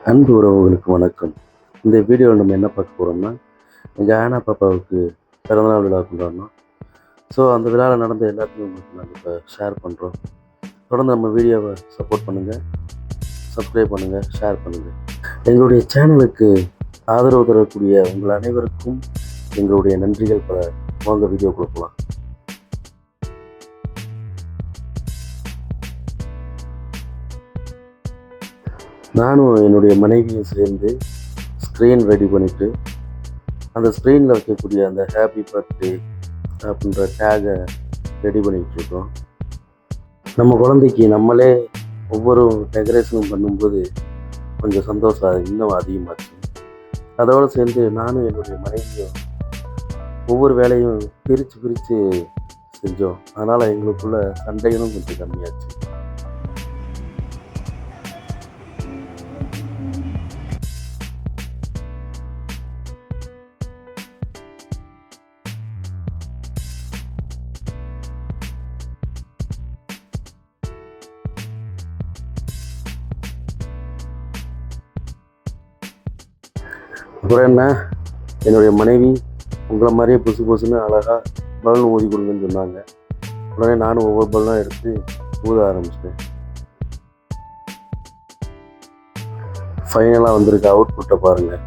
அன்பு உறவுகளுக்கு வணக்கம். இந்த வீடியோவில் நம்ம என்ன பார்க்க போகிறோம்னா, எங்கள் ஆனா பாப்பாவுக்கு பிறந்தநாள் விழா கொண்டாடினோம். ஸோ அந்த விழாவில் நடந்த எல்லாத்தையும் உங்களுக்கு நாங்கள் இப்போ ஷேர் பண்ணுறோம். தொடர்ந்து நம்ம வீடியோவை சப்போர்ட் பண்ணுங்கள், சப்ஸ்கிரைப் பண்ணுங்கள், ஷேர் பண்ணுங்கள். எங்களுடைய சேனலுக்கு ஆதரவு தரக்கூடிய உங்கள் அனைவருக்கும் எங்களுடைய நன்றிகள் பல. வாங்க வீடியோ கொடுக்கலாம். நானும் என்னுடைய மனைவியும் சேர்ந்து ஸ்க்ரீன் ரெடி பண்ணிவிட்டு அந்த ஸ்க்ரீனில் வைக்கக்கூடிய அந்த ஹாப்பி பர்த்டே அப்படின்ற டேகை ரெடி பண்ணிக்கிட்டு இருக்கோம். நம்ம குழந்தைக்கு நம்மளே ஒவ்வொரு டெக்கரேஷனும் பண்ணும்போது கொஞ்சம் சந்தோஷம் இன்னும் அதிகமாச்சு. அதோடு சேர்ந்து நானும் என்னுடைய மனைவியும் ஒவ்வொரு வேலையும் பிரித்து செஞ்சோம். அதனால் எங்களுக்குள்ள சண்டைகளும் கொஞ்சம் கம்மியாச்சு. அப்புறம் என்ன, என்னுடைய மனைவி உங்களை மாதிரியே புதுசுன்னு அழகாக பலூன் ஊதி கொடுங்கன்னு சொன்னாங்க. உடனே நானும் ஒவ்வொரு பலூனாக எடுத்து ஊத ஆரம்பிச்சிட்டேன். ஃபைனலாக வந்திருக்க அவுட்புட்டை பாருங்கள்.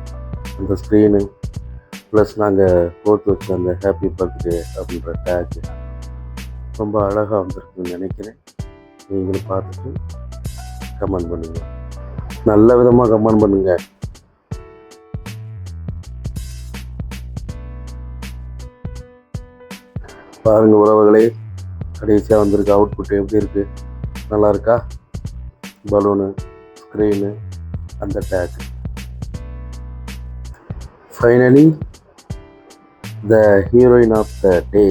அந்த ஸ்க்ரீனு ப்ளஸ் நாங்கள் கோர்த்து வச்ச அந்த ஹாப்பி பர்த்டே அப்படின்ற டேக்கு ரொம்ப அழகாக வந்திருக்குன்னு நினைக்கிறேன். நீங்களும் பார்த்துட்டு கமெண்ட் பண்ணுங்கள், நல்ல விதமாக கமெண்ட் பண்ணுங்கள். பாருங்கள் உறவுகளே, கடைசியாக வந்திருக்க அவுட்புட் எப்படி இருக்குது? நல்லா இருக்கா? பலூனு, ஸ்க்ரீனு, அந்த tag. Finally the heroine of the day.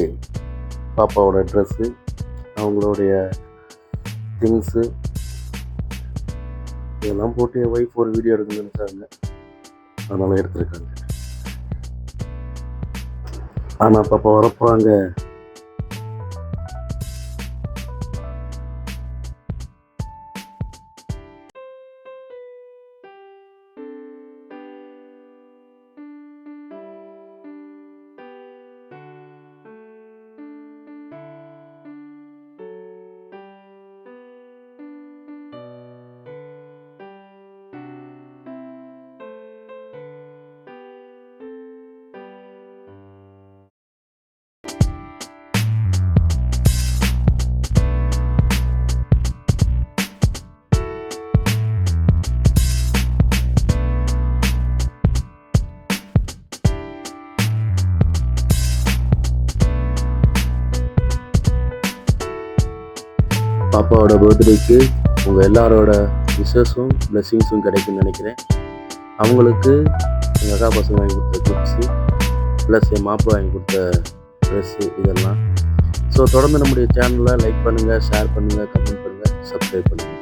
பாப்பாவோட ட்ரெஸ்ஸு, அவங்களுடைய திங்ஸு இதெல்லாம் போட்டு என் ஒய்ஃப் ஒரு வீடியோ எடுக்கணும்னு நினச்சாங்க, அதனால் எடுத்துருக்காங்க. ஆனால் பாப்பா வரப்போகிறாங்க. பாப்பாவோட பர்த்டேக்கு உங்கள் எல்லாரோட விஷஸும் பிளெஸ்ஸிங்ஸும் கிடைக்குன்னு நினைக்கிறேன். அவங்களுக்கு எங்கள் அக்கா பசங்க வாங்கி கொடுத்த கிஃப்ட்ஸு ப்ளஸ் என் மாப்பிள்ளை வாங்கி கொடுத்த ட்ரெஸ்ஸு இதெல்லாம். ஸோ தொடர்ந்து நம்முடைய சேனலை லைக் பண்ணுங்கள், ஷேர் பண்ணுங்கள், கமெண்ட் பண்ணுங்கள், சப்ஸ்கிரைப் பண்ணுங்கள்.